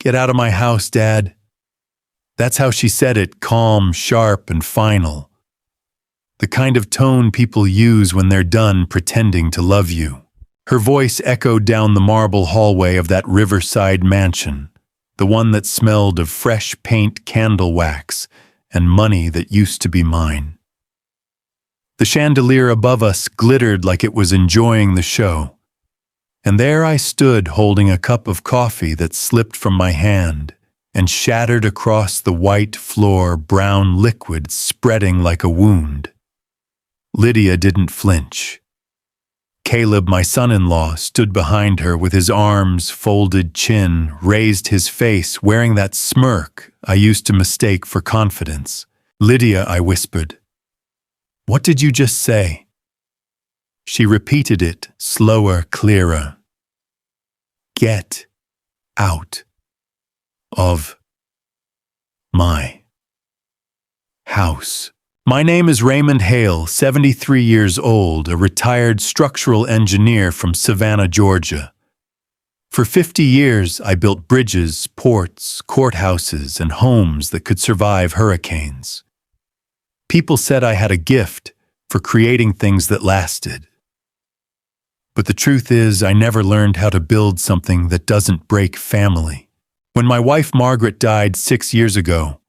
"Get out of my house, Dad." That's how she said it, calm, sharp, and final. The kind of tone people use when they're done pretending to love you. Her voice echoed down the marble hallway of that riverside mansion, the one that smelled of fresh paint, candle wax, and money that used to be mine. The chandelier above us glittered like it was enjoying the show, and there I stood holding a cup of coffee that slipped from my hand and shattered across the white floor, brown liquid spreading like a wound. Lydia didn't flinch. Caleb, my son-in-law, stood behind her with his arms, folded chin, raised his face, wearing that smirk I used to mistake for confidence. "Lydia," I whispered, "what did you just say?" She repeated it, slower, clearer. "Get out of my house." My name is Raymond Hale, 73 years old, a retired structural engineer from Savannah, Georgia. For 50 years, I built bridges, ports, courthouses, and homes that could survive hurricanes. People said I had a gift for creating things that lasted. But the truth is, I never learned how to build something that doesn't break family. When my wife Margaret died 6 years ago,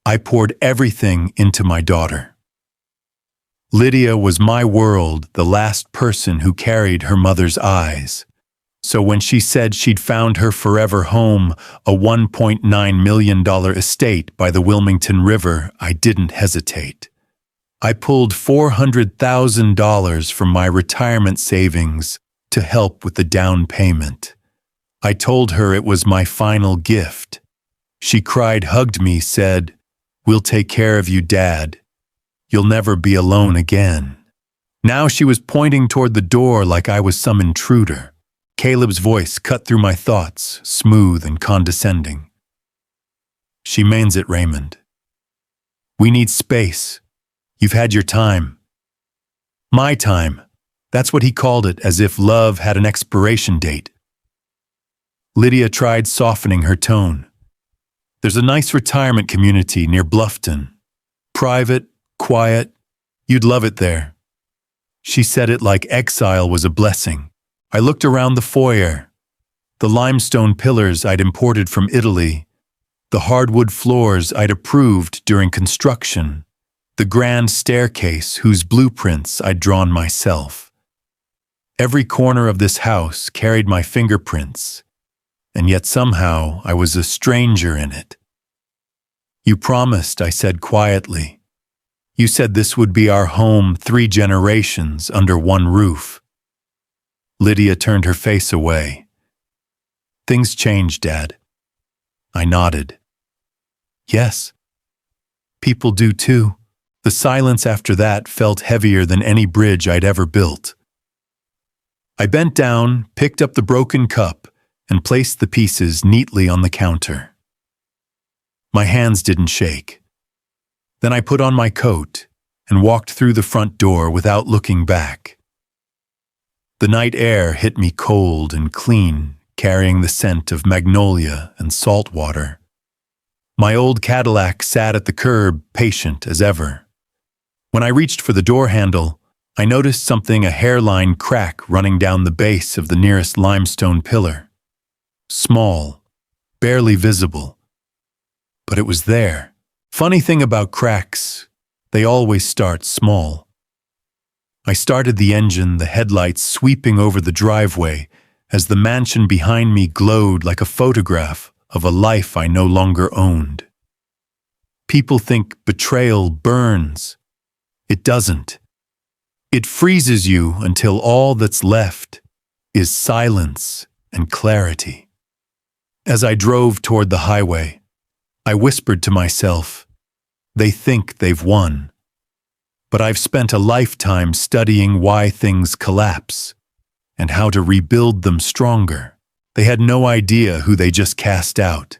I poured everything into my daughter. Lydia was my world, the last person who carried her mother's eyes. So when she said she'd found her forever home, a $1.9 million estate by the Wilmington River, I didn't hesitate. I pulled $400,000 from my retirement savings to help with the down payment. I told her it was my final gift. She cried, hugged me, said, "We'll take care of you, Dad. You'll never be alone again." Now she was pointing toward the door like I was some intruder. Caleb's voice cut through my thoughts, smooth and condescending. "She means it, Raymond. We need space. You've had your time." My time. That's what he called it, as if love had an expiration date. Lydia tried softening her tone. "There's a nice retirement community near Bluffton. Private, quiet. You'd love it there." She said it like exile was a blessing. I looked around the foyer. The limestone pillars I'd imported from Italy. The hardwood floors I'd approved during construction. The grand staircase whose blueprints I'd drawn myself. Every corner of this house carried my fingerprints, and yet somehow I was a stranger in it. "You promised," I said quietly. "You said this would be our home, 3 generations under one roof." Lydia turned her face away. "Things change, Dad." I nodded. "Yes. People do too." The silence after that felt heavier than any bridge I'd ever built. I bent down, picked up the broken cup, and placed the pieces neatly on the counter. My hands didn't shake. Then I put on my coat and walked through the front door without looking back. The night air hit me cold and clean, carrying the scent of magnolia and salt water. My old Cadillac sat at the curb, patient as ever. When I reached for the door handle, I noticed something, a hairline crack running down the base of the nearest limestone pillar. Small, barely visible. But it was there. Funny thing about cracks, they always start small. I started the engine, the headlights sweeping over the driveway, as the mansion behind me glowed like a photograph of a life I no longer owned. People think betrayal burns. It doesn't. It freezes you until all that's left is silence and clarity. As I drove toward the highway, I whispered to myself, "They think they've won." But I've spent a lifetime studying why things collapse and how to rebuild them stronger. They had no idea who they just cast out.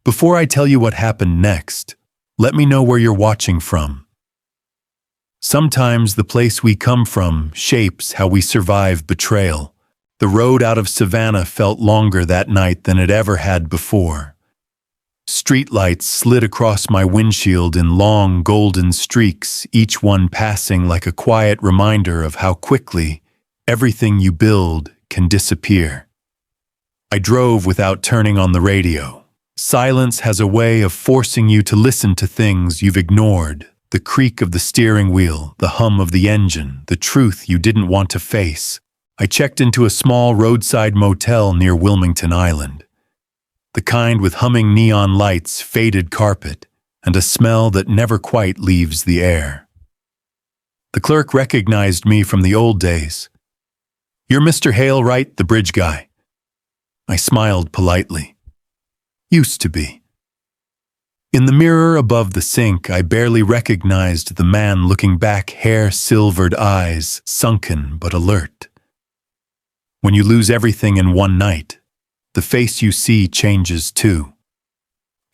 Before I tell you what happened next, let me know where you're watching from. Sometimes the place we come from shapes how we survive betrayal. The road out of Savannah felt longer that night than it ever had before. Streetlights slid across my windshield in long golden streaks, each one passing like a quiet reminder of how quickly everything you build can disappear. I drove without turning on the radio. Silence has a way of forcing you to listen to things you've ignored. The creak of the steering wheel, the hum of the engine, the truth you didn't want to face. I checked into a small roadside motel near Wilmington Island. The kind with humming neon lights, faded carpet, and a smell that never quite leaves the air. The clerk recognized me from the old days. "You're Mr. Hale, right, the bridge guy?" I smiled politely. "Used to be." In the mirror above the sink, I barely recognized the man looking back, hair-silvered eyes, sunken but alert. When you lose everything in one night, the face you see changes too.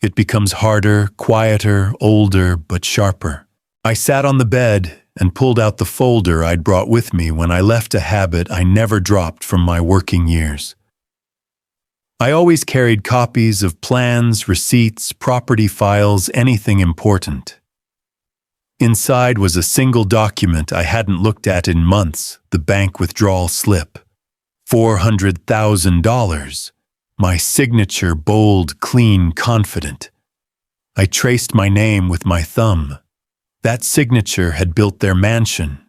It becomes harder, quieter, older, but sharper. I sat on the bed and pulled out the folder I'd brought with me when I left, a habit I never dropped from my working years. I always carried copies of plans, receipts, property files, anything important. Inside was a single document I hadn't looked at in months, the bank withdrawal slip. $400,000. My signature, bold, clean, confident. I traced my name with my thumb. That signature had built their mansion.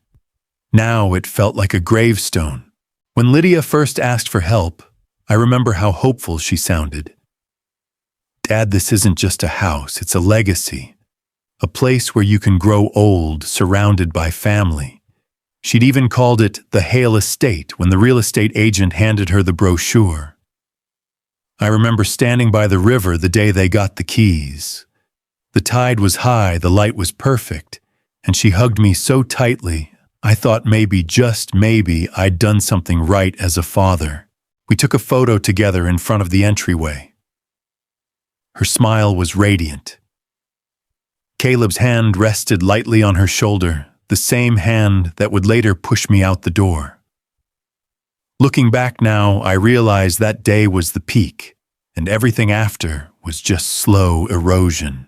Now it felt like a gravestone. When Lydia first asked for help, I remember how hopeful she sounded. "Dad, this isn't just a house, it's a legacy. A place where you can grow old, surrounded by family." She'd even called it the Hale Estate when the real estate agent handed her the brochure. I remember standing by the river the day they got the keys. The tide was high, the light was perfect, and she hugged me so tightly, I thought maybe, just maybe, I'd done something right as a father. We took a photo together in front of the entryway. Her smile was radiant. Caleb's hand rested lightly on her shoulder, the same hand that would later push me out the door. Looking back now, I realize that day was the peak, and everything after was just slow erosion.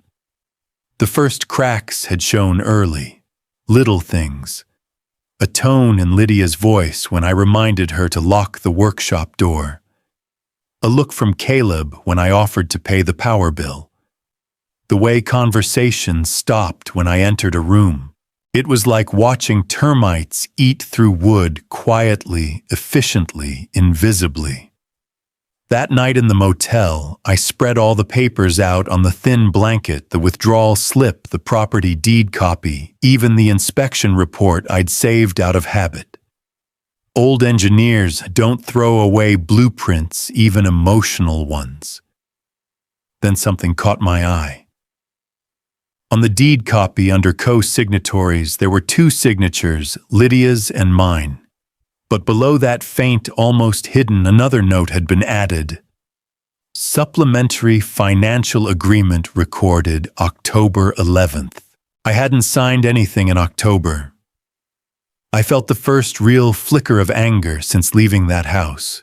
The first cracks had shown early, little things. A tone in Lydia's voice when I reminded her to lock the workshop door. A look from Caleb when I offered to pay the power bill. The way conversation stopped when I entered a room. It was like watching termites eat through wood quietly, efficiently, invisibly. That night in the motel, I spread all the papers out on the thin blanket, the withdrawal slip, the property deed copy, even the inspection report I'd saved out of habit. Old engineers don't throw away blueprints, even emotional ones. Then something caught my eye. On the deed copy under co-signatories, there were two signatures, Lydia's and mine. But below that faint, almost hidden, another note had been added. Supplementary financial agreement recorded October 11th. I hadn't signed anything in October. I felt the first real flicker of anger since leaving that house.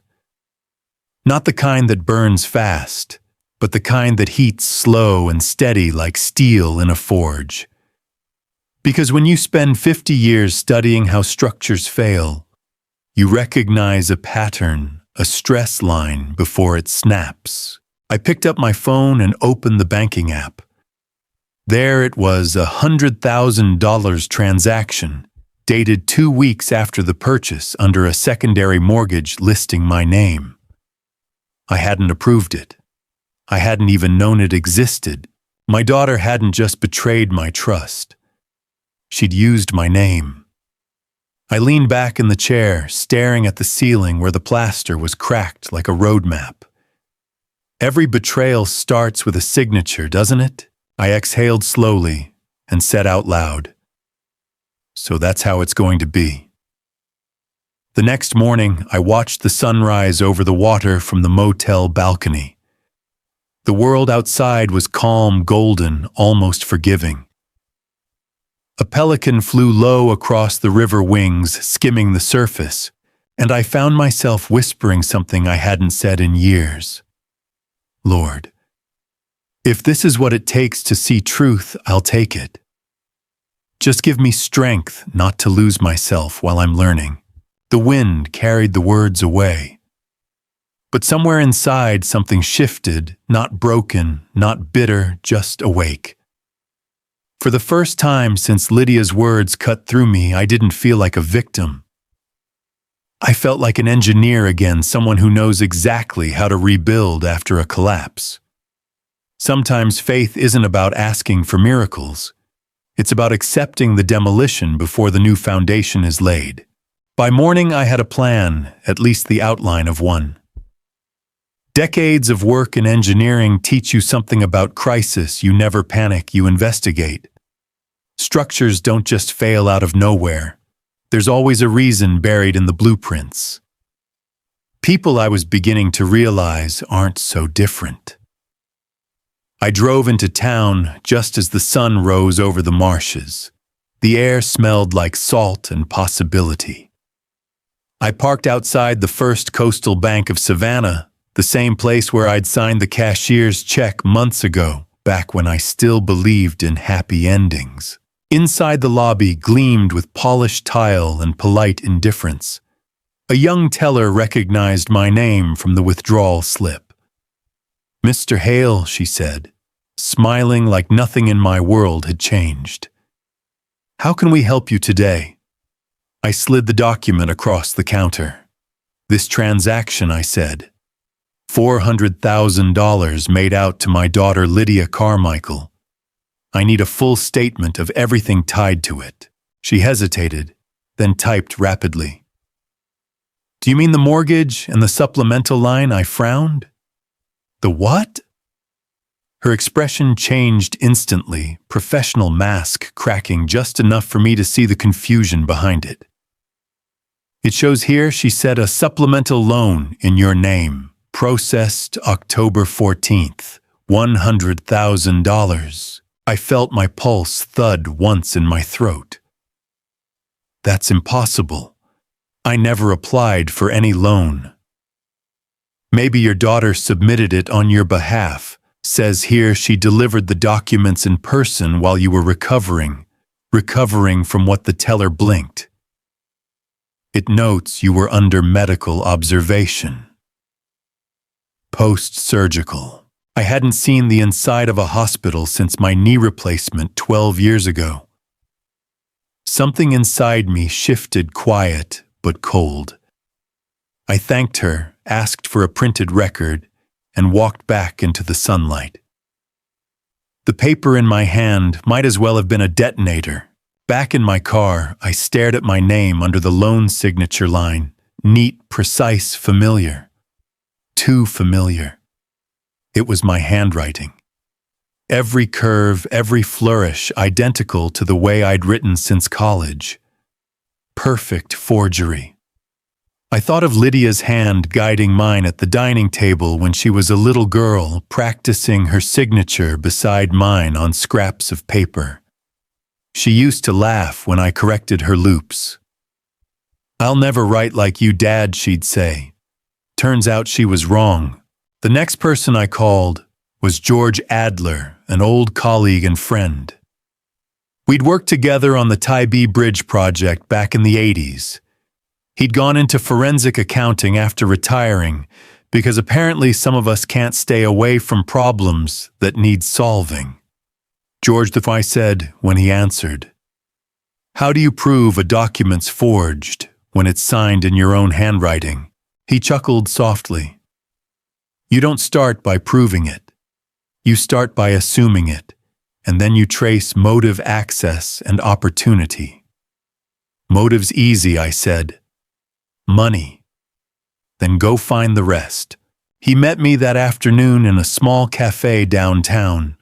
Not the kind that burns fast, but the kind that heats slow and steady like steel in a forge. Because when you spend 50 years studying how structures fail, you recognize a pattern, a stress line before it snaps. I picked up my phone and opened the banking app. There it was, a $100,000 transaction, dated 2 weeks after the purchase under a secondary mortgage listing my name. I hadn't approved it. I hadn't even known it existed. My daughter hadn't just betrayed my trust. She'd used my name. I leaned back in the chair, staring at the ceiling where the plaster was cracked like a road map. Every betrayal starts with a signature, doesn't it? I exhaled slowly and said out loud, "So that's how it's going to be." The next morning, I watched the sunrise over the water from the motel balcony. The world outside was calm, golden, almost forgiving. A pelican flew low across the river wings, skimming the surface, And I found myself whispering something I hadn't said in years. Lord, if this is what it takes to see truth, I'll take it. Just give me strength not to lose myself while I'm learning. The wind carried the words away. But somewhere inside, something shifted, not broken, not bitter, just awake. For the first time since Lydia's words cut through me, I didn't feel like a victim. I felt like an engineer again, someone who knows exactly how to rebuild after a collapse. Sometimes faith isn't about asking for miracles. It's about accepting the demolition before the new foundation is laid. By morning, I had a plan, at least the outline of one. Decades of work in engineering teach you something about crisis. You never panic, you investigate. Structures don't just fail out of nowhere. There's always a reason buried in the blueprints. People, I was beginning to realize, aren't so different. I drove into town just as the sun rose over the marshes. The air smelled like salt and possibility. I parked outside the First Coastal Bank of Savannah, the same place where I'd signed the cashier's check months ago, back when I still believed in happy endings. Inside the lobby gleamed with polished tile and polite indifference. A young teller recognized my name from the withdrawal slip. "Mr. Hale," she said, smiling like nothing in my world had changed. "How can we help you today?" I slid the document across the counter. "This transaction," I said. $400,000 made out to my daughter Lydia Carmichael. I need a full statement of everything tied to it. She hesitated, then typed rapidly. "Do you mean the mortgage and the supplemental line?" I frowned. "The what?" Her expression changed instantly, professional mask cracking just enough for me to see the confusion behind it. "It shows here," she said, "a supplemental loan in your name, processed October 14th, $100,000. I felt my pulse thud once in my throat. "That's impossible. I never applied for any loan." "Maybe your daughter submitted it on your behalf. Says here she delivered the documents in person while you were recovering from what the teller blinked. It notes you were under medical observation. Post-surgical. I hadn't seen the inside of a hospital since my knee replacement 12 years ago. Something inside me shifted, quiet but cold. I thanked her, asked for a printed record, and walked back into the sunlight. The paper in my hand might as well have been a detonator. Back in my car, I stared at my name under the loan signature line. Neat, precise, familiar. Too familiar. It was my handwriting. Every curve, every flourish, identical to the way I'd written since college. Perfect forgery. I thought of Lydia's hand guiding mine at the dining table when she was a little girl, practicing her signature beside mine on scraps of paper. She used to laugh when I corrected her loops. "I'll never write like you, Dad," she'd say. Turns out she was wrong. The next person I called was George Adler, an old colleague and friend. We'd worked together on the Tybee Bridge project back in the 80s. He'd gone into forensic accounting after retiring because apparently some of us can't stay away from problems that need solving. "George," I said when he answered, "how do you prove a document's forged when it's signed in your own handwriting?" He chuckled softly. "You don't start by proving it. You start by assuming it, and then you trace motive, access, and opportunity." "Motive's easy," I said. "Money. Then go find the rest." He met me that afternoon in a small cafe downtown.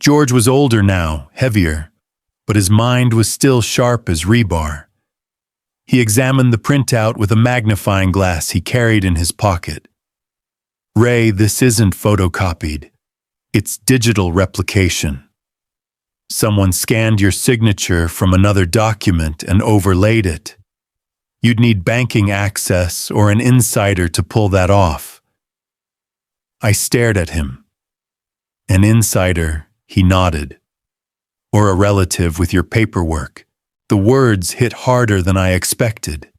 George was older now, heavier, but his mind was still sharp as rebar. He examined the printout with a magnifying glass he carried in his pocket. "Ray, this isn't photocopied. It's digital replication. Someone scanned your signature from another document and overlaid it. You'd need banking access or an insider to pull that off. I stared at him. An insider, he nodded. Or a relative with your paperwork. The words hit harder than I expected.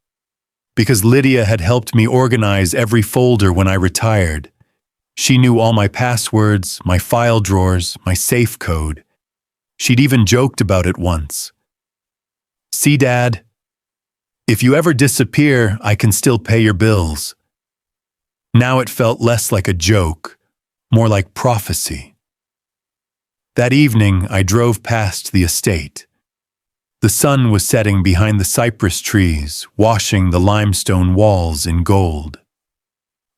Because Lydia had helped me organize every folder when I retired. She knew all my passwords, my file drawers, my safe code. She'd even joked about it once. See, Dad? If you ever disappear, I can still pay your bills. Now it felt less like a joke, more like prophecy. That evening, I drove past the estate. The sun was setting behind the cypress trees, washing the limestone walls in gold.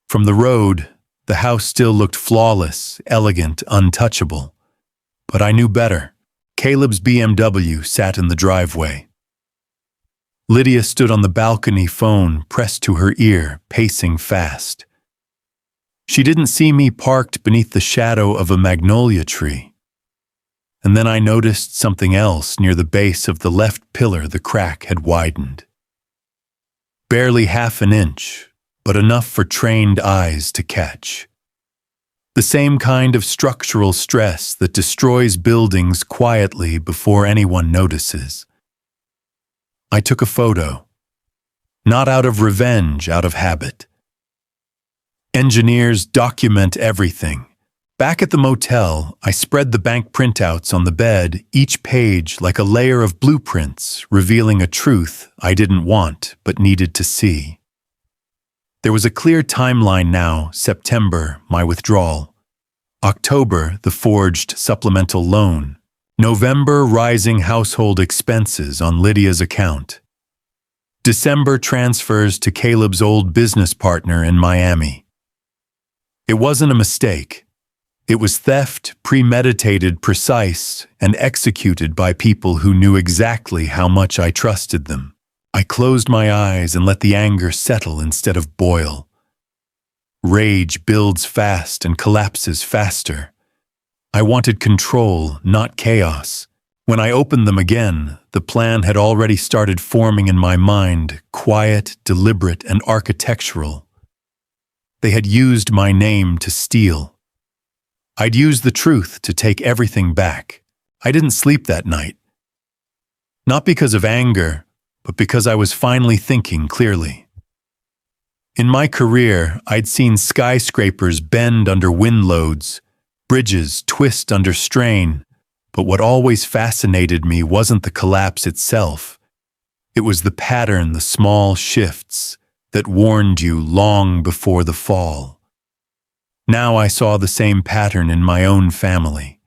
From the road, the house still looked flawless, elegant, untouchable. But I knew better. Caleb's BMW sat in the driveway. Lydia stood on the balcony, phone pressed to her ear, pacing fast. She didn't see me parked beneath the shadow of a magnolia tree. And then I noticed something else near the base of the left pillar. The crack had widened. Barely half an inch, but enough for trained eyes to catch. The same kind of structural stress that destroys buildings quietly before anyone notices. I took a photo. Not out of revenge, out of habit. Engineers document everything. Back at the motel, I spread the bank printouts on the bed, each page like a layer of blueprints, revealing a truth I didn't want but needed to see. There was a clear timeline now: September, my withdrawal; October, the forged supplemental loan; November, rising household expenses on Lydia's account; December, transfers to Caleb's old business partner in Miami. It wasn't a mistake. It was theft, premeditated, precise, and executed by people who knew exactly how much I trusted them. I closed my eyes and let the anger settle instead of boil. Rage builds fast and collapses faster. I wanted control, not chaos. When I opened them again, the plan had already started forming in my mind, quiet, deliberate, and architectural. They had used my name to steal. I'd used the truth to take everything back. I didn't sleep that night. Not because of anger, but because I was finally thinking clearly. In my career, I'd seen skyscrapers bend under wind loads, bridges twist under strain, but what always fascinated me wasn't the collapse itself. It was the pattern, the small shifts that warned you long before the fall. Now I saw the same pattern in my own family.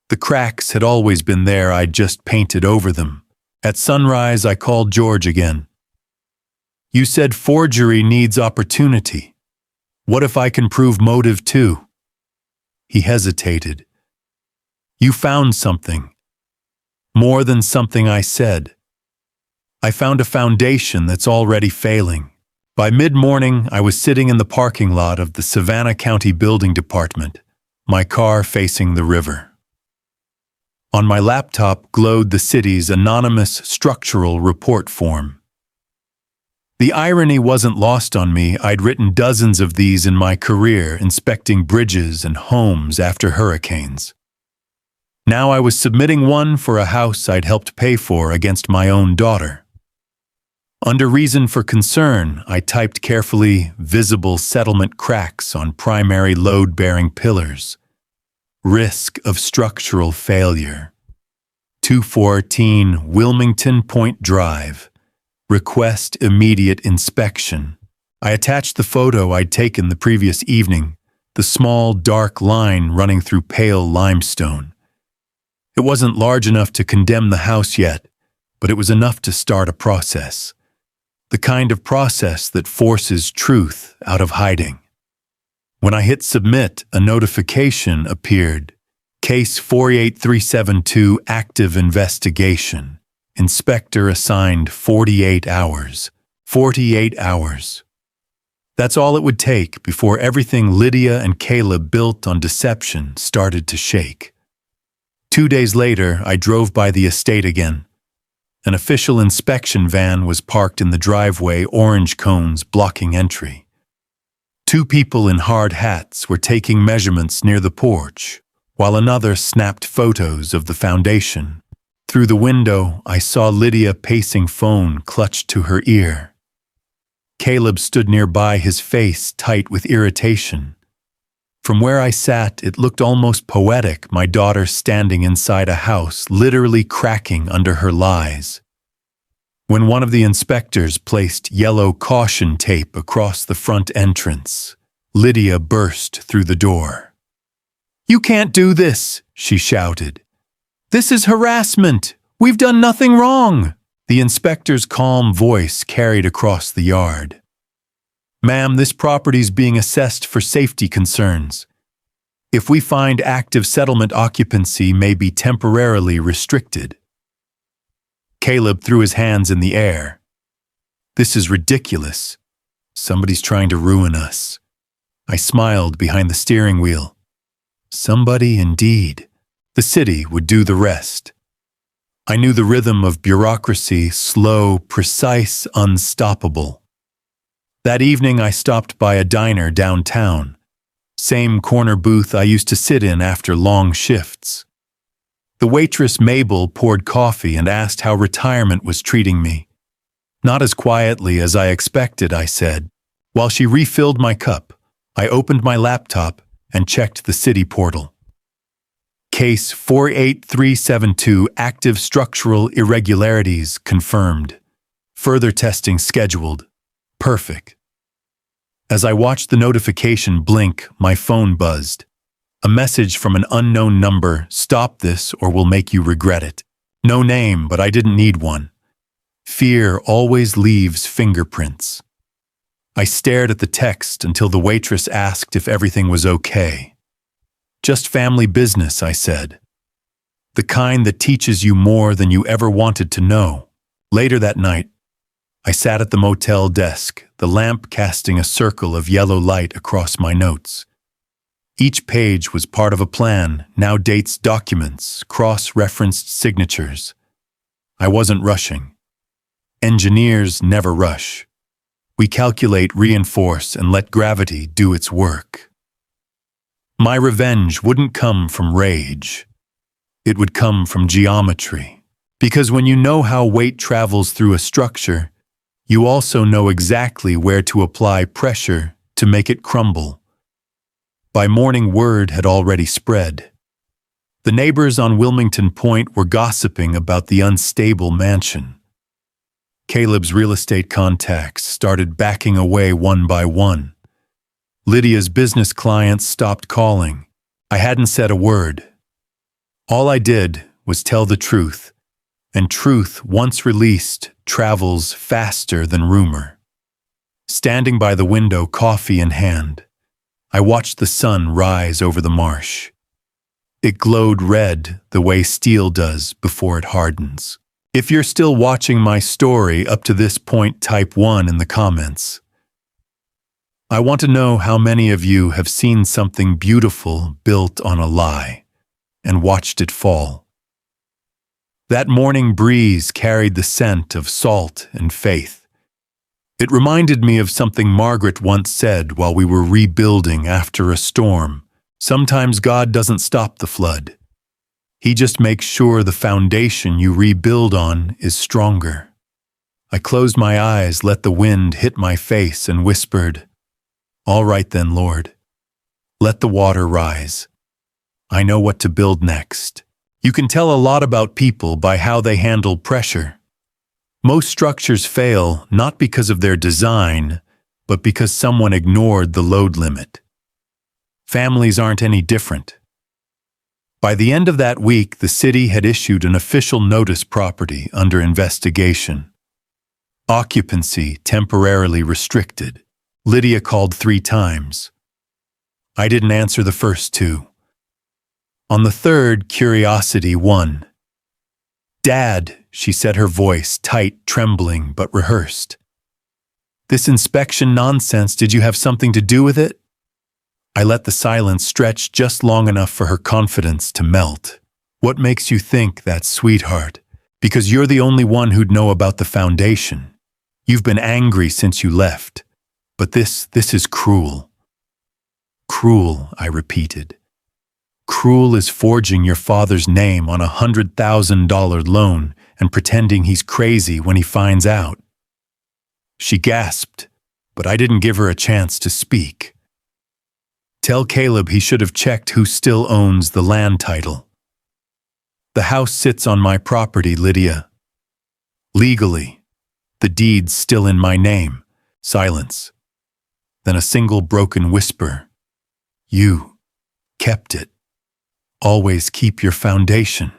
The cracks had always been there, I'd just painted over them. At sunrise, I called George again. You said forgery needs opportunity. What if I can prove motive too? He hesitated. You found something. More than something I said. I found a foundation that's already failing. By mid-morning, I was sitting in the parking lot of the Savannah County Building Department, my car facing the river. On my laptop glowed the city's anonymous structural report form. The irony wasn't lost on me. I'd written dozens of these in my career, inspecting bridges and homes after hurricanes. Now I was submitting one for a house I'd helped pay for against my own daughter. Under reason for concern, I typed carefully visible settlement cracks on primary load-bearing pillars. Risk of structural failure. 214 Wilmington Point Drive. Request immediate inspection. I attached the photo I'd taken the previous evening, the small dark line running through pale limestone. It wasn't large enough to condemn the house yet, but it was enough to start a process. The kind of process that forces truth out of hiding. When I hit submit, a notification appeared. Case 48372, active investigation. Inspector assigned 48 hours. 48 hours. That's all it would take before everything Lydia and Caleb built on deception started to shake. 2 days later, I drove by the estate again. An official inspection van was parked in the driveway, orange cones blocking entry. Two people in hard hats were taking measurements near the porch, while another snapped photos of the foundation. Through the window, I saw Lydia pacing, phone clutched to her ear. Caleb stood nearby, his face tight with irritation. From where I sat, it looked almost poetic, my daughter standing inside a house, literally cracking under her lies. When one of the inspectors placed yellow caution tape across the front entrance, Lydia burst through the door. "You can't do this," she shouted. "This is harassment. We've done nothing wrong." The inspector's calm voice carried across the yard. "Ma'am, this property's being assessed for safety concerns. If we find active settlement, occupancy may be temporarily restricted." Caleb threw his hands in the air. "This is ridiculous. Somebody's trying to ruin us." I smiled behind the steering wheel. Somebody indeed. The city would do the rest. I knew the rhythm of bureaucracy, slow, precise, unstoppable. That evening I stopped by a diner downtown. Same corner booth I used to sit in after long shifts. The waitress Mabel poured coffee and asked how retirement was treating me. "Not as quietly as I expected," I said. While she refilled my cup, I opened my laptop and checked the city portal. Case 48372, active structural irregularities confirmed. Further testing scheduled. Perfect. As I watched the notification blink, my phone buzzed. A message from an unknown number: "Stop this or we'll make you regret it." No name, but I didn't need one. Fear always leaves fingerprints. I stared at the text until the waitress asked if everything was okay. "Just family business," I said. The kind that teaches you more than you ever wanted to know. Later that night, I sat at the motel desk, the lamp casting a circle of yellow light across my notes. Each page was part of a plan, now dates, documents, cross-referenced signatures. I wasn't rushing. Engineers never rush. We calculate, reinforce, and let gravity do its work. My revenge wouldn't come from rage. It would come from geometry. Because when you know how weight travels through a structure, you also know exactly where to apply pressure to make it crumble. By morning, word had already spread. The neighbors on Wilmington Point were gossiping about the unstable mansion. Caleb's real estate contacts started backing away one by one. Lydia's business clients stopped calling. I hadn't said a word. All I did was tell the truth, and truth, once released, travels faster than rumor. Standing by the window, coffee in hand, I watched the sun rise over the marsh. It glowed red the way steel does before it hardens. If you're still watching my story up to this point, type 1 in the comments. I want to know how many of you have seen something beautiful built on a lie and watched it fall. That morning breeze carried the scent of salt and faith. It reminded me of something Margaret once said while we were rebuilding after a storm. Sometimes God doesn't stop the flood. He just makes sure the foundation you rebuild on is stronger. I closed my eyes, let the wind hit my face, and whispered, "All right then, Lord. Let the water rise. I know what to build next." You can tell a lot about people by how they handle pressure. Most structures fail not because of their design, but because someone ignored the load limit. Families aren't any different. By the end of that week, the city had issued an official notice: property under investigation. Occupancy temporarily restricted. Lydia called 3 times. I didn't answer the first 2. On the third, curiosity won. "Dad," she said, her voice tight, trembling, but rehearsed. "This inspection nonsense, did you have something to do with it?" I let the silence stretch just long enough for her confidence to melt. "What makes you think that, sweetheart?" Because you're the only one who'd know about the foundation. You've been angry since you left. But this is cruel. Cruel, I repeated. Cruel is forging your father's name on a $100,000 loan and pretending he's crazy when he finds out. She gasped, but I didn't give her a chance to speak. Tell Caleb he should have checked who still owns the land title. The house sits on my property, Lydia. Legally, the deed's still in my name. Silence. Then a single broken whisper. You kept it. Always keep your foundation,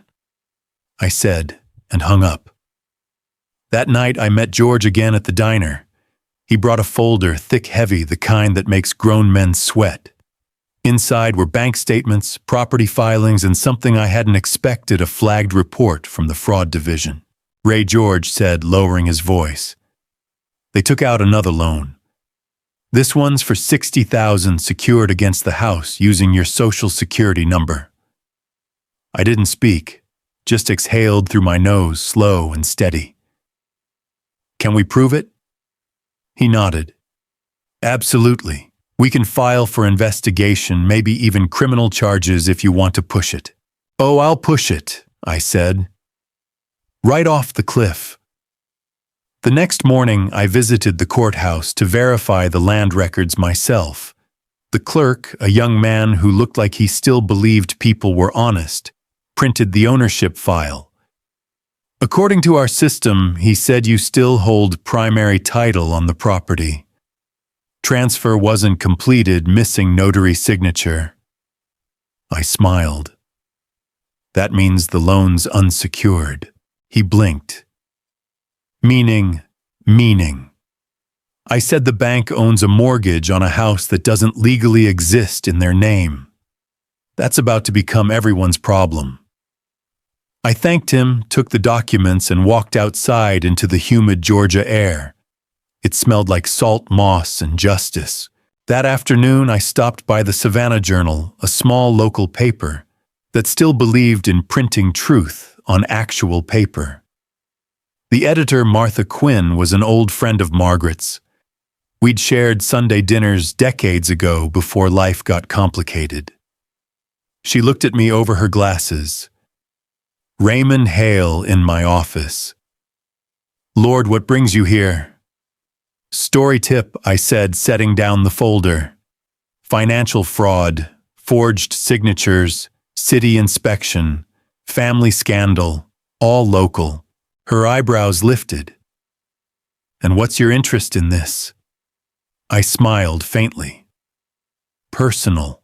I said, and hung up. That night I met George again at the diner. He brought a folder, thick, heavy, the kind that makes grown men sweat. Inside were bank statements, property filings, and something I hadn't expected, a flagged report from the fraud division. Ray George said, lowering his voice. They took out another loan. This one's for $60,000 secured against the house using your social security number. I didn't speak, just exhaled through my nose, slow and steady. Can we prove it? He nodded. Absolutely. We can file for investigation, maybe even criminal charges if you want to push it. Oh, I'll push it, I said. Right off the cliff. The next morning, I visited the courthouse to verify the land records myself. The clerk, a young man who looked like he still believed people were honest, printed the ownership file. According to our system, he said you still hold primary title on the property. Transfer wasn't completed, missing notary signature. I smiled. That means the loan's unsecured. He blinked. Meaning. I said the bank owns a mortgage on a house that doesn't legally exist in their name. That's about to become everyone's problem. I thanked him, took the documents, and walked outside into the humid Georgia air. It smelled like salt moss and justice. That afternoon, I stopped by the Savannah Journal, a small local paper that still believed in printing truth on actual paper. The editor, Martha Quinn, was an old friend of Margaret's. We'd shared Sunday dinners decades ago before life got complicated. She looked at me over her glasses. Raymond Hale in my office. Lord, what brings you here? Story tip, I said, setting down the folder. Financial fraud, forged signatures, city inspection, family scandal, all local. Her eyebrows lifted. And what's your interest in this? I smiled faintly. Personal.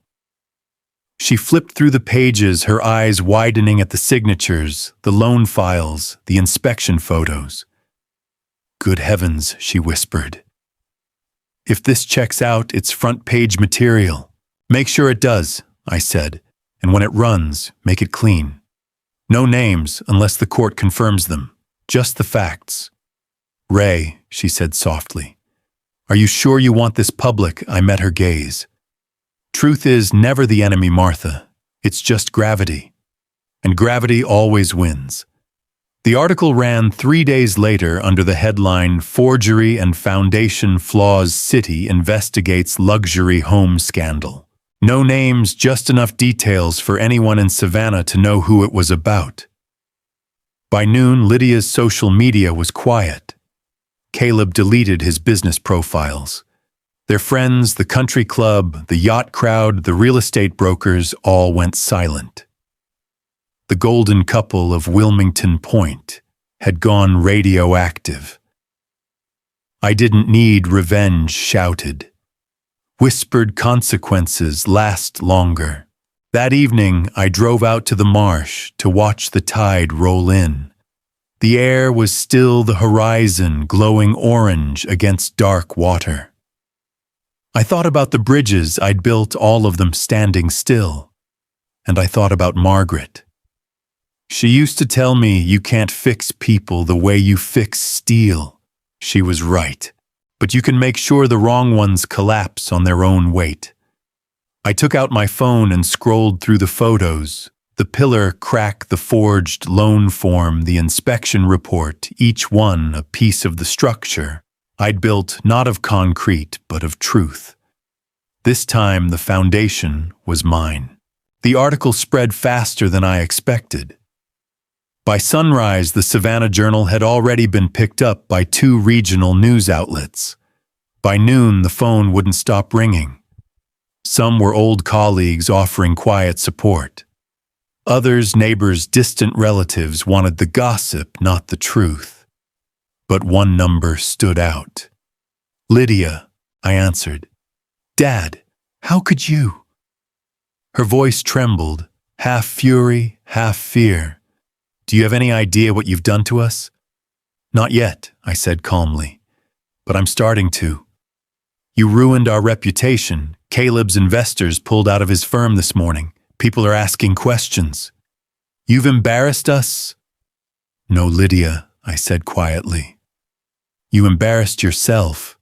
She flipped through the pages, her eyes widening at the signatures, the loan files, the inspection photos. Good heavens, she whispered. If this checks out, it's front-page material. Make sure it does, I said, and when it runs, make it clean. No names unless the court confirms them, just the facts. Ray, she said softly, are you sure you want this public? I met her gaze. Truth is never the enemy, Martha. It's just gravity. And gravity always wins. The article ran 3 days later under the headline, Forgery and Foundation Flaws City Investigates Luxury Home Scandal. No names, just enough details for anyone in Savannah to know who it was about. By noon, Lydia's social media was quiet. Caleb deleted his business profiles. Their friends, the country club, the yacht crowd, the real estate brokers all went silent. The golden couple of Wilmington Point had gone radioactive. I didn't need revenge shouted. Whispered consequences last longer. That evening, I drove out to the marsh to watch the tide roll in. The air was still, the horizon glowing orange against dark water. I thought about the bridges I'd built, all of them standing still. And I thought about Margaret. She used to tell me you can't fix people the way you fix steel. She was right. But you can make sure the wrong ones collapse on their own weight. I took out my phone and scrolled through the photos, The pillar, crack, the forged loan form, the inspection report, each one a piece of the structure I'd built not of concrete, but of truth. This time the foundation was mine. The article spread faster than I expected. By sunrise, the Savannah Journal had already been picked up by 2 regional news outlets. By noon, the phone wouldn't stop ringing. Some were old colleagues offering quiet support. Others, neighbors, distant relatives, wanted the gossip, not the truth. But one number stood out. "Lydia," I answered. "Dad, how could you?" Her voice trembled, half fury, half fear. "Do you have any idea what you've done to us?" "Not yet," I said calmly, "but I'm starting to. You ruined our reputation. Caleb's investors pulled out of his firm this morning. People are asking questions. You've embarrassed us." "No, Lydia," I said quietly. "You embarrassed yourself."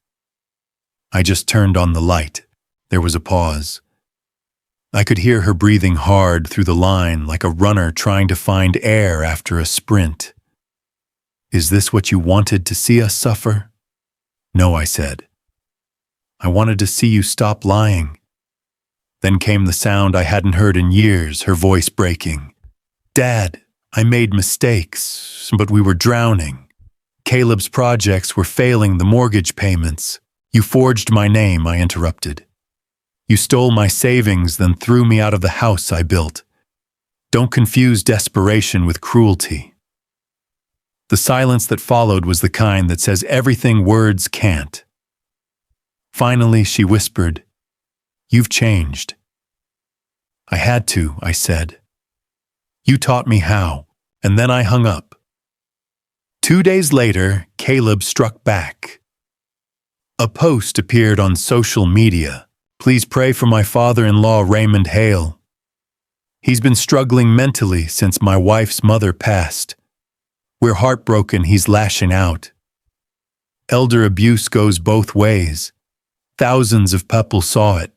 I just turned on the light. There was a pause. I could hear her breathing hard through the line like a runner trying to find air after a sprint. "Is this what you wanted to see us suffer?" "No," I said. "I wanted to see you stop lying." Then came the sound I hadn't heard in years, her voice breaking. "Dad, I made mistakes, but we were drowning. Caleb's projects were failing the mortgage payments. You forged my name," I interrupted. "You stole my savings, then threw me out of the house I built. Don't confuse desperation with cruelty." The silence that followed was the kind that says everything words can't. Finally, she whispered, "You've changed." "I had to," I said. "You taught me how," and then I hung up. 2 days later, Caleb struck back. A post appeared on social media. "Please pray for my father-in-law, Raymond Hale. He's been struggling mentally since my wife's mother passed. We're heartbroken he's lashing out. Elder abuse goes both ways." Thousands of people saw it.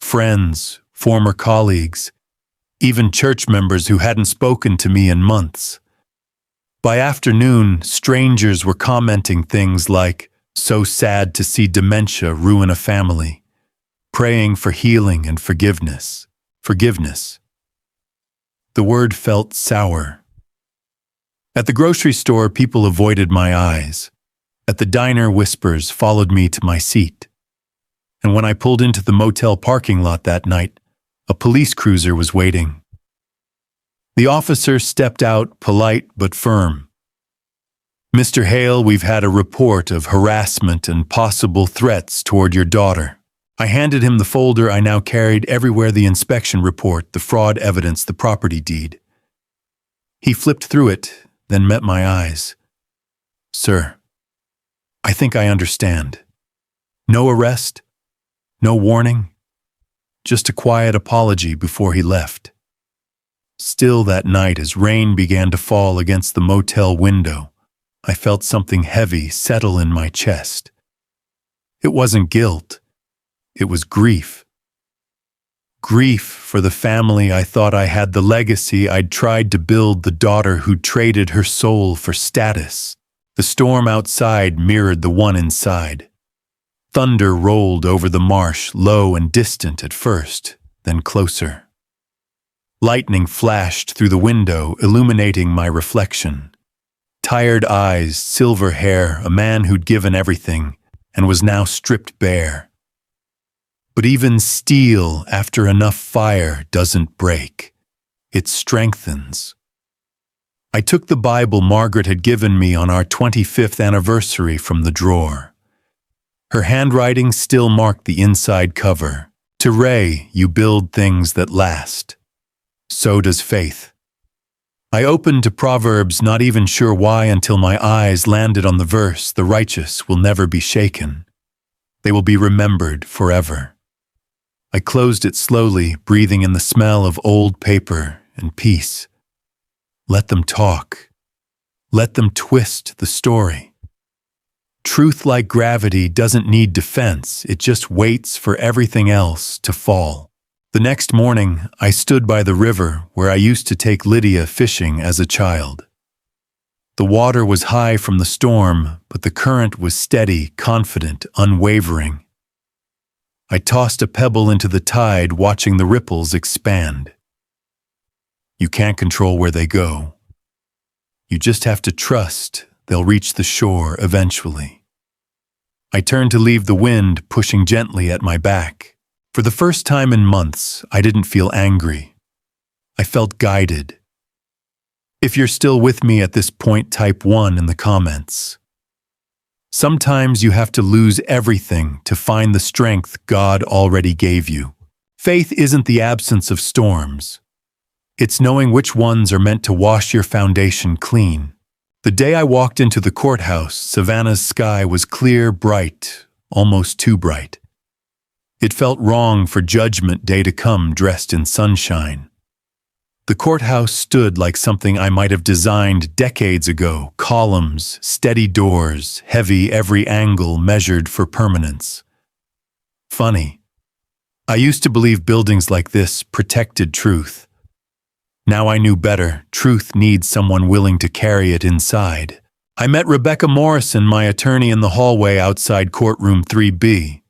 Friends, former colleagues, even church members who hadn't spoken to me in months. By afternoon, strangers were commenting things like, "So sad to see dementia ruin a family," praying for healing and forgiveness. Forgiveness. The word felt sour. At the grocery store, people avoided my eyes. At the diner, whispers followed me to my seat. And when I pulled into the motel parking lot that night, a police cruiser was waiting. The officer stepped out, polite but firm. "Mr. Hale, we've had a report of harassment and possible threats toward your daughter." I handed him the folder I now carried everywhere: the inspection report, the fraud evidence, the property deed. He flipped through it, then met my eyes. "Sir, I think I understand. No arrest? No warning? Just a quiet apology before he left." Still that night, as rain began to fall against the motel window, I felt something heavy settle in my chest. It wasn't guilt. It was grief. Grief for the family I thought I had, the legacy I'd tried to build, the daughter who'd traded her soul for status. The storm outside mirrored the one inside. Thunder rolled over the marsh, low and distant at first, then closer. Lightning flashed through the window, illuminating my reflection. Tired eyes, silver hair, a man who'd given everything and was now stripped bare. But even steel, after enough fire, doesn't break. It strengthens. I took the Bible Margaret had given me on our 25th anniversary from the drawer. Her handwriting still marked the inside cover. "To Ray, you build things that last. So does faith." I opened to Proverbs, not even sure why, until my eyes landed on the verse, "The righteous will never be shaken. They will be remembered forever." I closed it slowly, breathing in the smell of old paper and peace. Let them talk. Let them twist the story. Truth, like gravity, doesn't need defense. It just waits for everything else to fall. The next morning, I stood by the river where I used to take Lydia fishing as a child. The water was high from the storm, but the current was steady, confident, unwavering. I tossed a pebble into the tide, watching the ripples expand. You can't control where they go. You just have to trust they'll reach the shore eventually. I turned to leave the wind pushing gently at my back. For the first time in months, I didn't feel angry. I felt guided. If you're still with me at this point, type 1 in the comments. Sometimes you have to lose everything to find the strength God already gave you. Faith isn't the absence of storms. It's knowing which ones are meant to wash your foundation clean. The day I walked into the courthouse, Savannah's sky was clear, bright, almost too bright. It felt wrong for Judgment Day to come dressed in sunshine. The courthouse stood like something I might have designed decades ago. Columns, steady doors, heavy every angle measured for permanence. Funny. I used to believe buildings like this protected truth. Now I knew better. Truth needs someone willing to carry it inside. I met Rebecca Morrison, my attorney, in the hallway outside courtroom 3B.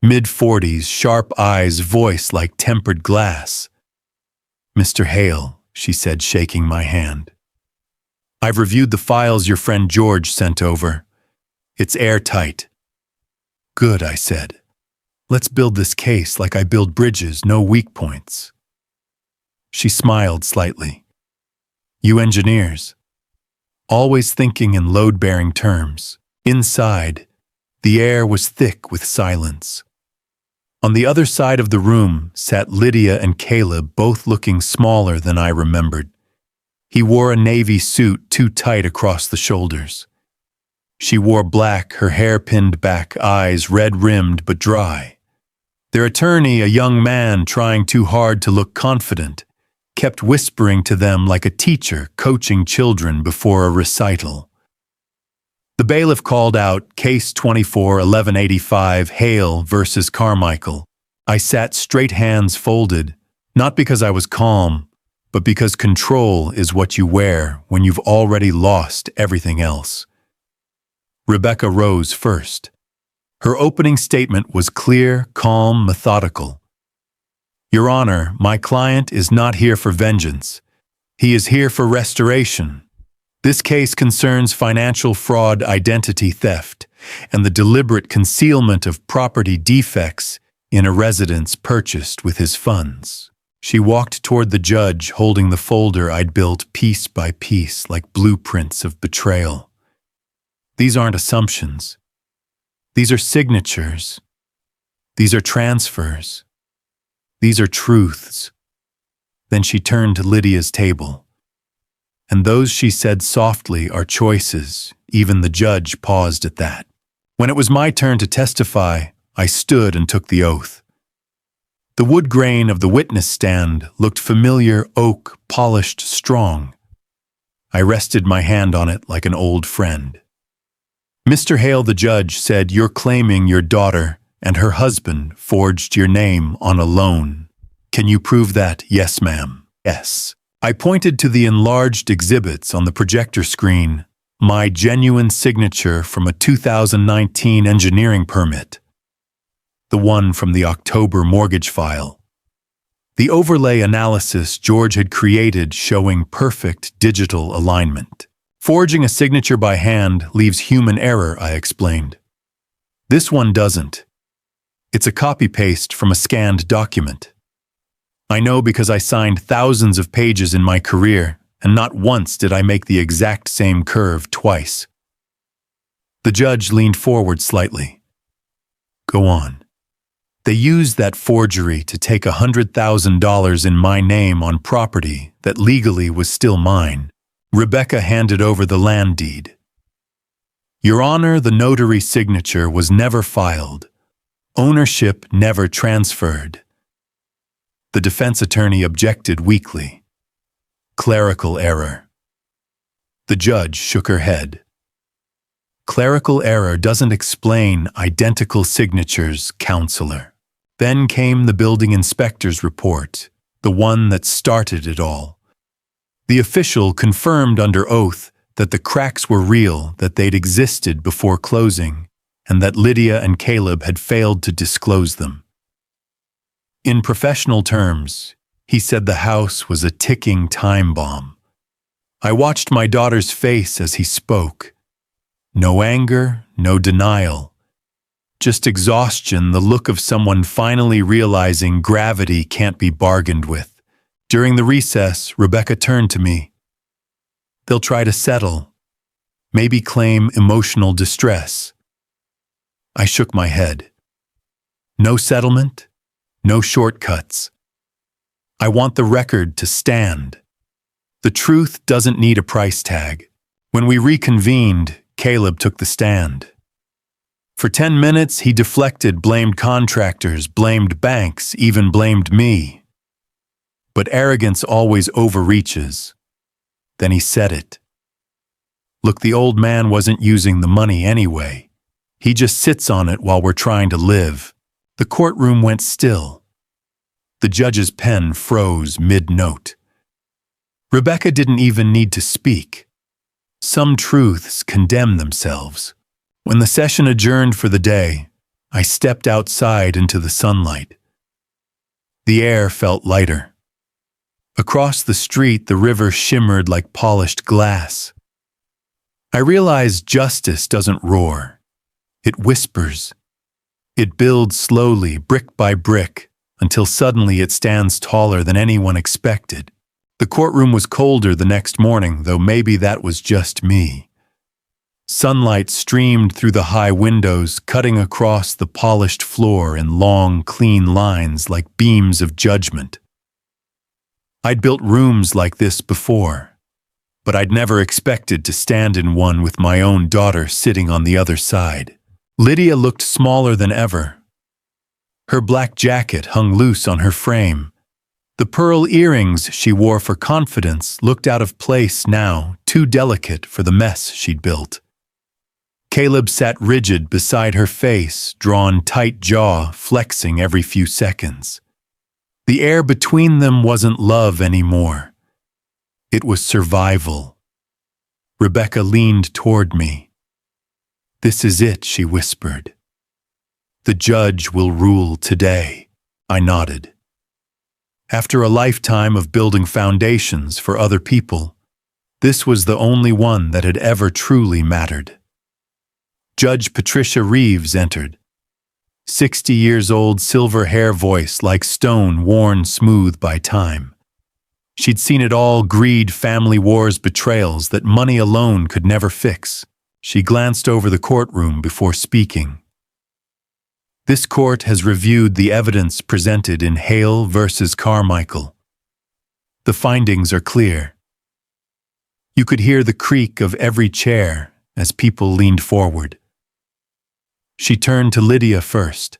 Mid-40s, sharp eyes, voice like tempered glass. "Mr. Hale," she said, shaking my hand. "I've reviewed the files your friend George sent over. It's airtight." "Good," I said. "Let's build this case like I build bridges, no weak points." She smiled slightly. "You engineers. Always thinking in load-bearing terms." Inside, the air was thick with silence. On the other side of the room sat Lydia and Caleb, both looking smaller than I remembered. He wore a navy suit too tight across the shoulders. She wore black, her hair pinned back, eyes red-rimmed but dry. Their attorney, a young man trying too hard to look confident, kept whispering to them like a teacher coaching children before a recital. The bailiff called out, "Case 24-1185, Hale versus Carmichael." I sat straight, hands folded, not because I was calm, but because control is what you wear when you've already lost everything else. Rebecca rose first. Her opening statement was clear, calm, methodical. "Your Honor, my client is not here for vengeance. He is here for restoration. This case concerns financial fraud, identity theft, and the deliberate concealment of property defects in a residence purchased with his funds." She walked toward the judge, holding the folder I'd built piece by piece like blueprints of betrayal. "These aren't assumptions. These are signatures. These are transfers. These are truths." Then she turned to Lydia's table. "And those," she said softly, "are choices." Even the judge paused at that. When it was my turn to testify, I stood and took the oath. The wood grain of the witness stand looked familiar, oak, polished, strong. I rested my hand on it like an old friend. "Mr. Hale," the judge said, "you're claiming your daughter and her husband forged your name on a loan. Can you prove that?" "Yes, ma'am." "Yes." I pointed to the enlarged exhibits on the projector screen, my genuine signature from a 2019 engineering permit, the one from the October mortgage file, the overlay analysis George had created showing perfect digital alignment. "Forging a signature by hand leaves human error," I explained. "This one doesn't. It's a copy-paste from a scanned document. I know because I signed thousands of pages in my career, and not once did I make the exact same curve twice." The judge leaned forward slightly. "Go on." "They used that forgery to take $100,000 in my name on property that legally was still mine." Rebecca handed over the land deed. "Your Honor, the notary signature was never filed. Ownership never transferred." The defense attorney objected weakly. "Clerical error." The judge shook her head. "Clerical error doesn't explain identical signatures, counselor. Then came the building inspector's report, the one that started it all. The official confirmed under oath that the cracks were real, that they'd existed before closing, and that Lydia and Caleb had failed to disclose them. In professional terms, he said the house was a ticking time bomb. I watched my daughter's face as he spoke. No anger, no denial. Just exhaustion, the look of someone finally realizing gravity can't be bargained with. During the recess, Rebecca turned to me. They'll try to settle, maybe claim emotional distress. I shook my head. No settlement, no shortcuts. I want the record to stand. The truth doesn't need a price tag. When we reconvened, Caleb took the stand. For 10 minutes, he deflected, blamed contractors, blamed banks, even blamed me. But arrogance always overreaches. Then he said it. Look, the old man wasn't using the money anyway. He just sits on it while we're trying to live. The courtroom went still. The judge's pen froze mid-note. Rebecca didn't even need to speak. Some truths condemn themselves. When the session adjourned for the day, I stepped outside into the sunlight. The air felt lighter. Across the street, the river shimmered like polished glass. I realized justice doesn't roar. It whispers. It builds slowly, brick by brick, until suddenly it stands taller than anyone expected. The courtroom was colder the next morning, though maybe that was just me. Sunlight streamed through the high windows, cutting across the polished floor in long, clean lines like beams of judgment. I'd built rooms like this before, but I'd never expected to stand in one with my own daughter sitting on the other side. Lydia looked smaller than ever. Her black jacket hung loose on her frame. The pearl earrings she wore for confidence looked out of place now, too delicate for the mess she'd built. Caleb sat rigid beside her face, drawn tight jaw, flexing every few seconds. The air between them wasn't love anymore. It was survival. Rebecca leaned toward me. "This is it," she whispered. "The judge will rule today." I nodded. After a lifetime of building foundations for other people, this was the only one that had ever truly mattered. Judge Patricia Reeves entered. 60 years old, silver hair, voice like stone worn smooth by time. She'd seen it all: greed, family wars, betrayals that money alone could never fix. She glanced over the courtroom before speaking. "This court has reviewed the evidence presented in Hale versus Carmichael. The findings are clear." You could hear the creak of every chair as people leaned forward. She turned to Lydia first.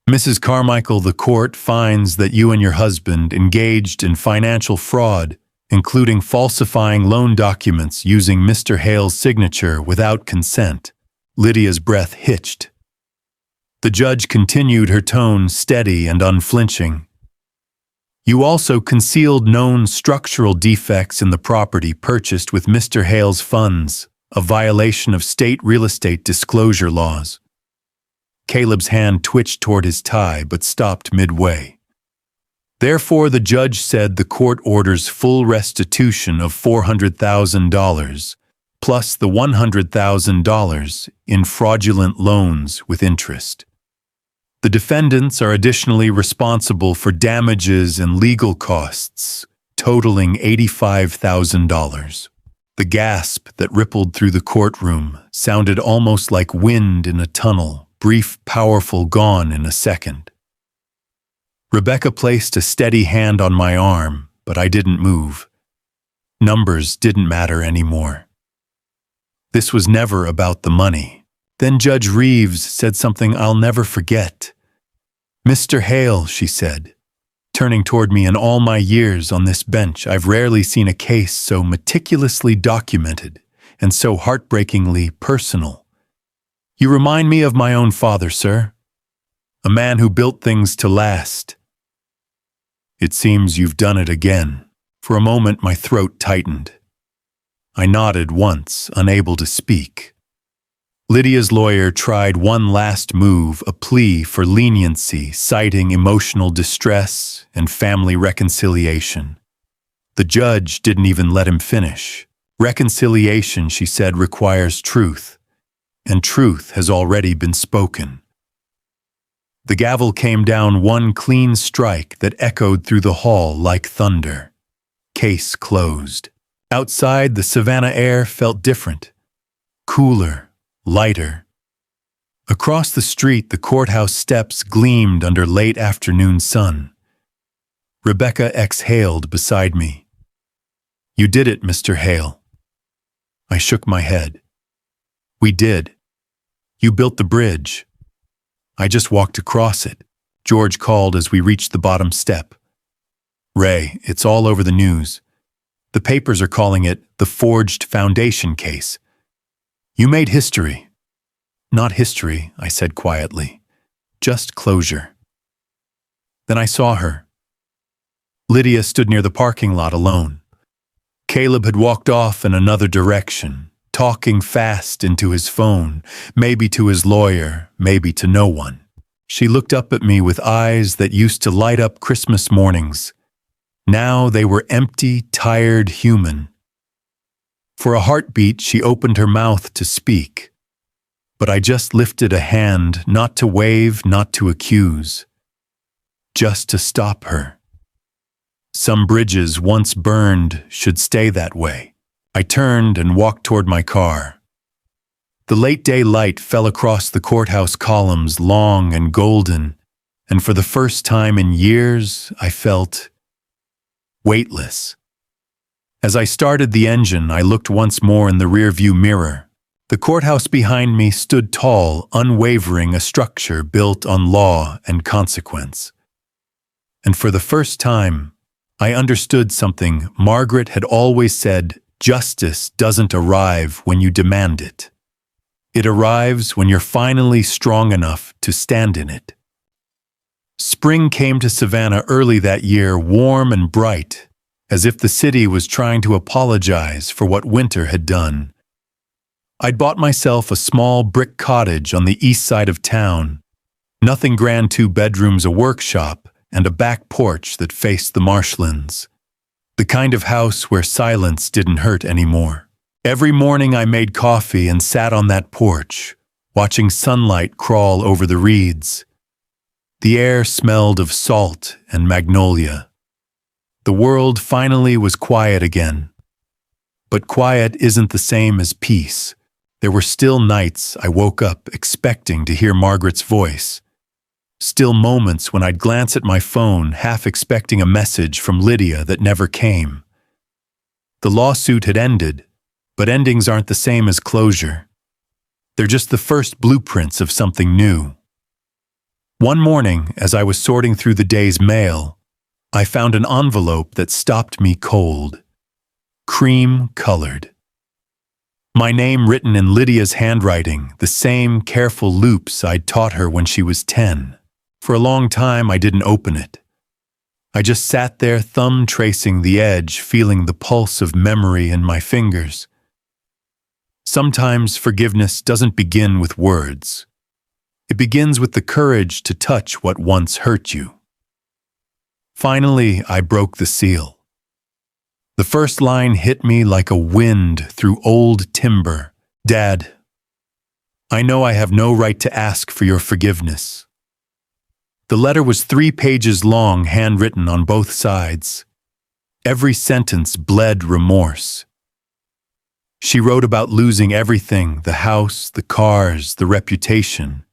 "Mrs. Carmichael, the court finds that you and your husband engaged in financial fraud, including falsifying loan documents using Mr. Hale's signature without consent." Lydia's breath hitched. The judge continued, her tone steady and unflinching. "You also concealed known structural defects in the property purchased with Mr. Hale's funds, a violation of state real estate disclosure laws." Caleb's hand twitched toward his tie but stopped midway. "Therefore, the judge said the court orders full restitution of $400,000, plus the $100,000 in fraudulent loans with interest. The defendants are additionally responsible for damages and legal costs, totaling $85,000. The gasp that rippled through the courtroom sounded almost like wind in a tunnel, brief, powerful, gone in a second. Rebecca placed a steady hand on my arm, but I didn't move. Numbers didn't matter anymore. This was never about the money. Then Judge Reeves said something I'll never forget. "Mr. Hale," she said, turning toward me, "in all my years on this bench, I've rarely seen a case so meticulously documented and so heartbreakingly personal. You remind me of my own father, sir." A man who built things to last. It seems you've done it again. For a moment, my throat tightened. I nodded once, unable to speak. Lydia's lawyer tried one last move, a plea for leniency, citing emotional distress and family reconciliation. The judge didn't even let him finish. Reconciliation, she said, requires truth, and truth has already been spoken. The gavel came down one clean strike that echoed through the hall like thunder. Case closed. Outside, the Savannah air felt different. Cooler, lighter. Across the street, the courthouse steps gleamed under late afternoon sun. Rebecca exhaled beside me. "You did it, Mr. Hale." I shook my head. "We did. You built the bridge. I just walked across it," George called as we reached the bottom step. "Ray, it's all over the news. The papers are calling it the forged foundation case. You made history." "Not history," I said quietly. "Just closure." Then I saw her. Lydia stood near the parking lot alone. Caleb had walked off in another direction, talking fast into his phone, maybe to his lawyer, maybe to no one. She looked up at me with eyes that used to light up Christmas mornings. Now they were empty, tired, human. For a heartbeat, she opened her mouth to speak. But I just lifted a hand, not to wave, not to accuse. Just to stop her. Some bridges once burned should stay that way. I turned and walked toward my car. The late day light fell across the courthouse columns, long and golden, and for the first time in years, I felt weightless. As I started the engine, I looked once more in the rearview mirror. The courthouse behind me stood tall, unwavering, a structure built on law and consequence. And for the first time, I understood something Margaret had always said: justice doesn't arrive when you demand it. It arrives when you're finally strong enough to stand in it. Spring came to Savannah early that year, warm and bright, as if the city was trying to apologize for what winter had done. I'd bought myself a small brick cottage on the east side of town. Nothing grand, 2 bedrooms, a workshop, and a back porch that faced the marshlands. The kind of house where silence didn't hurt anymore. Every morning I made coffee and sat on that porch, watching sunlight crawl over the reeds. The air smelled of salt and magnolia. The world finally was quiet again. But quiet isn't the same as peace. There were still nights I woke up expecting to hear Margaret's voice. Still moments when I'd glance at my phone, half expecting a message from Lydia that never came. The lawsuit had ended, but endings aren't the same as closure. They're just the first blueprints of something new. One morning, as I was sorting through the day's mail, I found an envelope that stopped me cold. Cream-colored. My name written in Lydia's handwriting, the same careful loops I'd taught her when she was 10. For a long time, I didn't open it. I just sat there, thumb tracing the edge, feeling the pulse of memory in my fingers. Sometimes forgiveness doesn't begin with words. It begins with the courage to touch what once hurt you. Finally, I broke the seal. The first line hit me like a wind through old timber. "Dad, I know I have no right to ask for your forgiveness." The letter was 3 pages long, handwritten on both sides. Every sentence bled remorse. She wrote about losing everything, the house, the cars, the reputation.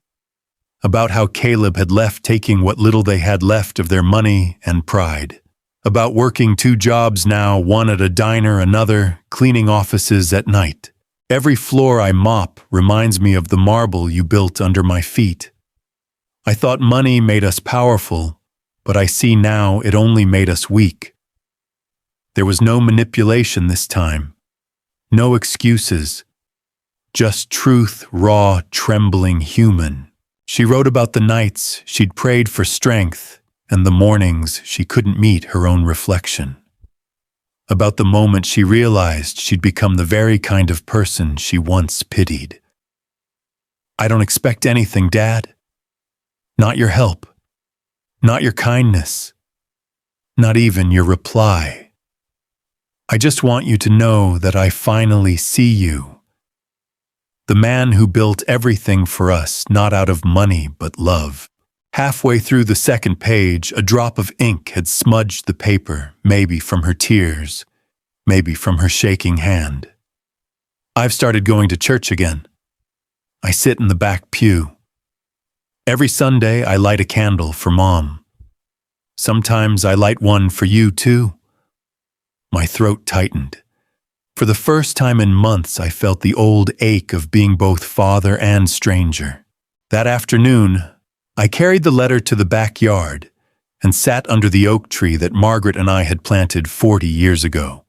About how Caleb had left, taking what little they had left of their money and pride. About working 2 jobs now, one at a diner, another, cleaning offices at night. Every floor I mop reminds me of the marble you built under my feet. I thought money made us powerful, but I see now it only made us weak. There was no manipulation this time. No excuses. Just truth, raw, trembling, human. She wrote about the nights she'd prayed for strength and the mornings she couldn't meet her own reflection. About the moment she realized she'd become the very kind of person she once pitied. "I don't expect anything, Dad. Not your help. Not your kindness. Not even your reply. I just want you to know that I finally see you. The man who built everything for us, not out of money but love." Halfway through the second page, a drop of ink had smudged the paper, maybe from her tears, maybe from her shaking hand. "I've started going to church again. I sit in the back pew. Every Sunday I light a candle for Mom. Sometimes I light one for you too." My throat tightened. For the first time in months, I felt the old ache of being both father and stranger. That afternoon, I carried the letter to the backyard and sat under the oak tree that Margaret and I had planted 40 years ago,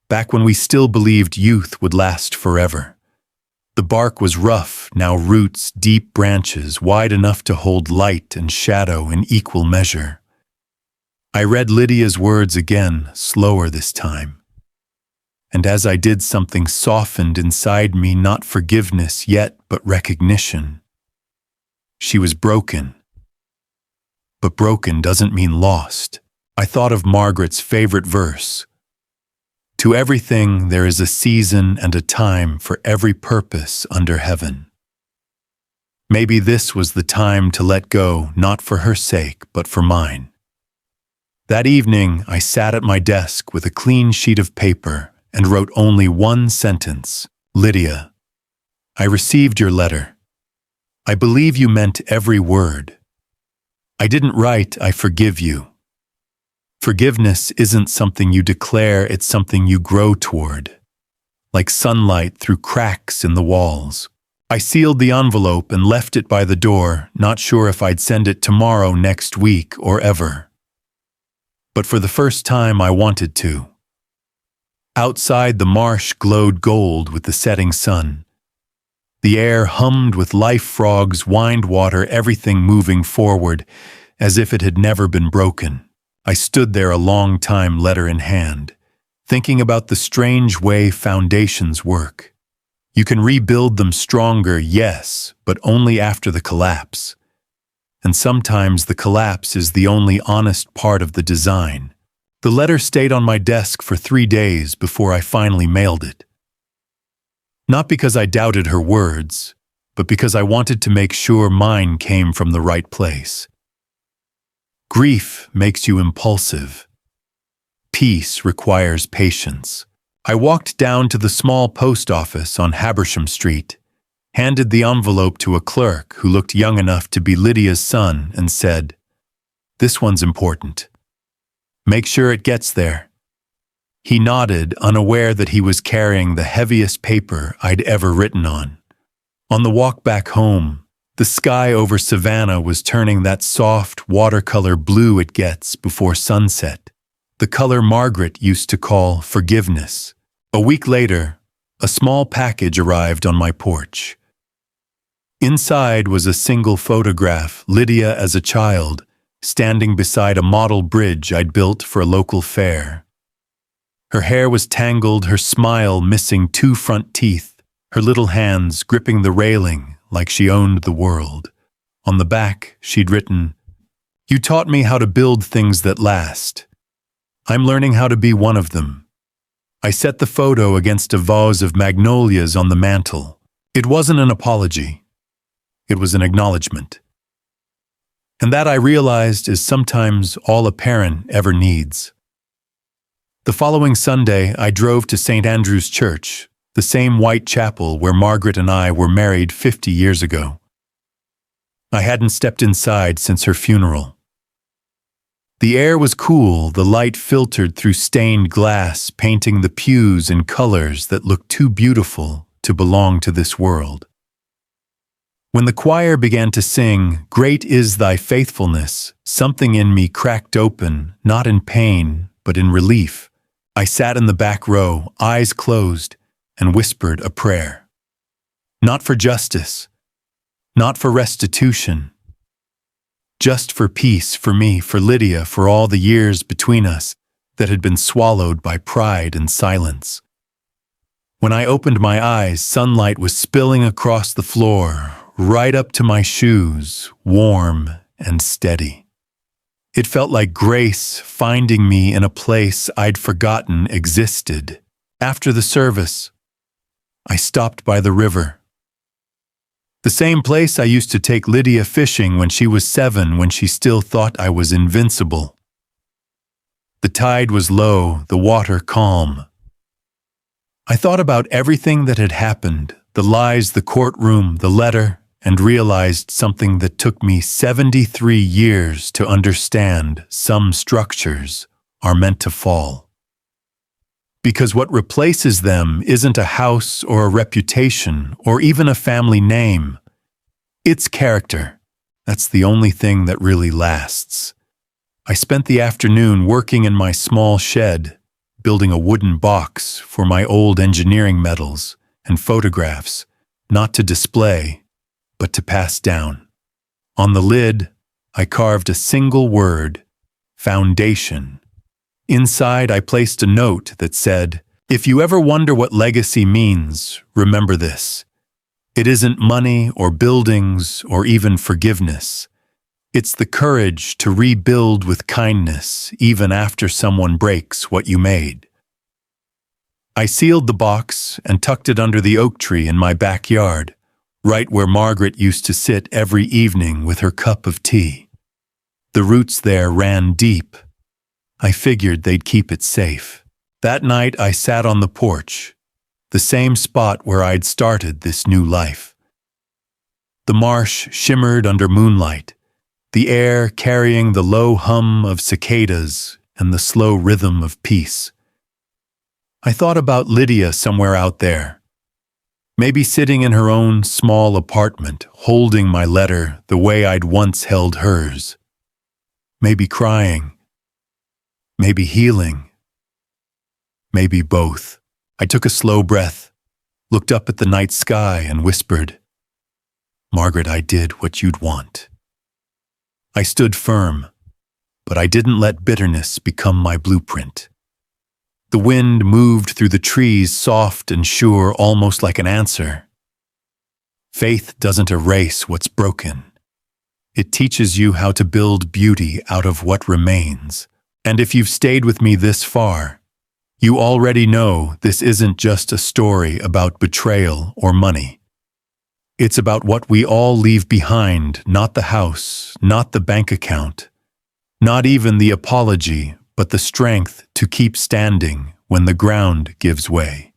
back when we still believed youth would last forever. The bark was rough, now roots, deep branches, wide enough to hold light and shadow in equal measure. I read Lydia's words again, slower this time. And as I did, something softened inside me, not forgiveness yet, but recognition. She was broken. But broken doesn't mean lost. I thought of Margaret's favorite verse. "To everything there is a season and a time for every purpose under heaven." Maybe this was the time to let go, not for her sake, but for mine. That evening, I sat at my desk with a clean sheet of paper and wrote only one sentence. "Lydia, I received your letter. I believe you meant every word. I didn't write, 'I forgive you.' Forgiveness isn't something you declare, it's something you grow toward, like sunlight through cracks in the walls." I sealed the envelope and left it by the door, not sure if I'd send it tomorrow, next week, or ever. But for the first time, I wanted to. Outside, the marsh glowed gold with the setting sun. The air hummed with life frogs, whined water, everything moving forward, as if it had never been broken. I stood there a long time, letter in hand, thinking about the strange way foundations work. You can rebuild them stronger, yes, but only after the collapse. And sometimes the collapse is the only honest part of the design. The letter stayed on my desk for 3 days before I finally mailed it. Not because I doubted her words, but because I wanted to make sure mine came from the right place. Grief makes you impulsive. Peace requires patience. I walked down to the small post office on Habersham Street, handed the envelope to a clerk who looked young enough to be Lydia's son, and said, "This one's important. Make sure it gets there." He nodded, unaware that he was carrying the heaviest paper I'd ever written on. On the walk back home, the sky over Savannah was turning that soft watercolor blue it gets before sunset, the color Margaret used to call forgiveness. A week later, a small package arrived on my porch. Inside was a single photograph, Lydia as a child, standing beside a model bridge I'd built for a local fair. Her hair was tangled, her smile missing 2 front teeth, her little hands gripping the railing like she owned the world. On the back, she'd written, "You taught me how to build things that last. I'm learning how to be one of them." I set the photo against a vase of magnolias on the mantel. It wasn't an apology. It was an acknowledgement. And that, I realized, is sometimes all a parent ever needs. The following Sunday, I drove to St. Andrew's Church, the same white chapel where Margaret and I were married 50 years ago. I hadn't stepped inside since her funeral. The air was cool, the light filtered through stained glass, painting the pews in colors that looked too beautiful to belong to this world. When the choir began to sing, "Great is thy faithfulness," something in me cracked open, not in pain, but in relief. I sat in the back row, eyes closed, and whispered a prayer. Not for justice, Not for restitution. Just for peace, for me, for Lydia, for all the years between us that had been swallowed by pride and silence. When I opened my eyes, sunlight was spilling across the floor, right up to my shoes, warm and steady. It felt like grace finding me in a place I'd forgotten existed. After the service, I stopped by the river. The same place I used to take Lydia fishing when she was 7, when she still thought I was invincible. The tide was low, the water calm. I thought about everything that had happened, the lies, the courtroom, the letter, and realized something that took me 73 years to understand. Some structures are meant to fall. Because what replaces them isn't a house or a reputation or even a family name. It's character. That's the only thing that really lasts. I spent the afternoon working in my small shed, building a wooden box for my old engineering medals and photographs, not to display, but to pass down. On the lid, I carved a single word, foundation. Inside, I placed a note that said, "If you ever wonder what legacy means, remember this. It isn't money or buildings or even forgiveness. It's the courage to rebuild with kindness even after someone breaks what you made." I sealed the box and tucked it under the oak tree in my backyard, right where Margaret used to sit every evening with her cup of tea. The roots there ran deep. I figured they'd keep it safe. That night I sat on the porch, the same spot where I'd started this new life. The marsh shimmered under moonlight, the air carrying the low hum of cicadas and the slow rhythm of peace. I thought about Lydia somewhere out there, maybe sitting in her own small apartment, holding my letter the way I'd once held hers. Maybe crying. Maybe healing. Maybe both. I took a slow breath, looked up at the night sky and whispered, "Margaret, I did what you'd want." I stood firm, but I didn't let bitterness become my blueprint. The wind moved through the trees, soft and sure, almost like an answer. Faith doesn't erase what's broken. It teaches you how to build beauty out of what remains. And if you've stayed with me this far, you already know this isn't just a story about betrayal or money. It's about what we all leave behind, not the house, not the bank account, not even the apology, but the strength to keep standing when the ground gives way.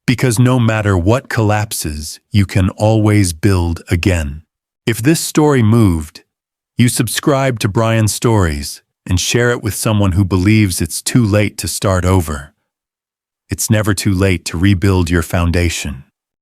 Because no matter what collapses, you can always build again. If this story moved, you subscribe to Brian Stories and share it with someone who believes it's too late to start over. It's never too late to rebuild your foundation.